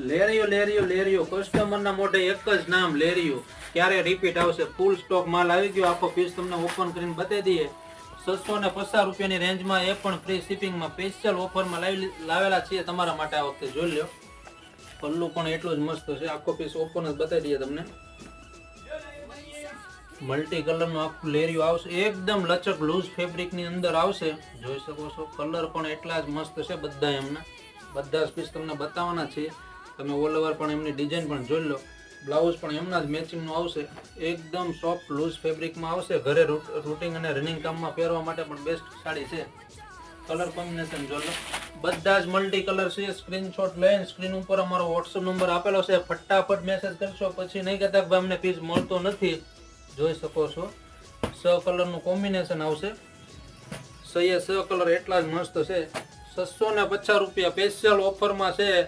લેરિયો કસ્ટમરના મોઢે એક જ નામ લેરિયો. ક્યારે રિપીટ આવશે? ફૂલ સ્ટોક માલ આવી ગયો. આખો પીસ તમને ઓપન કરીને બતાવી દઈએ. 650 રૂપિયાની રેન્જમાં, એ પણ ફ્રી શિપિંગમાં સ્પેશિયલ ઓફરમાં લાવેલા છીએ તમારા માટે આ વખતે. જોઈ લો, પલ્લુ પણ એટલું જ મસ્ત છે. આખો પીસ ઓપન જ બતાવી દઈએ તમને. મલ્ટી કલરનો આખું લેરિયો આવશે, એકદમ લચક લૂઝ ફેબ્રિકની અંદર આવશે. જોઈ શકો છો, કલર પણ એટલા જ મસ્ત છે બધા. એમના બધા જ પીસ તમને બતાવવાના છે. તમે ઓલ ઓવર પણ એમની ડિઝાઇન પણ જોઈ લો. બ્લાઉઝ પણ એમના જ મેચિંગનું આવશે. એકદમ સોફ્ટ લૂઝ ફેબ્રિકમાં આવશે. ઘરે રૂટિંગ અને રનિંગ કામમાં પહેરવા માટે પણ બેસ્ટ સાડી છે. કલર કોમ્બિનેશન જોઈ લો, બધા જ મલ્ટી કલર છે. સ્ક્રીનશોટ લઈને સ્ક્રીન ઉપર અમારો વોટ્સઅપ નંબર આપેલો છે, ફટાફટ મેસેજ કરશો. પછી નહીં કહેતા કે ભાઈ અમને પીસ મળતો નથી. જોઈ શકો છો, 6 કલરનું કોમ્બિનેશન આવશે. 6 કલર એટલા જ મસ્ત છે. 650 રૂપિયા સ્પેશિયલ ઓફરમાં છે.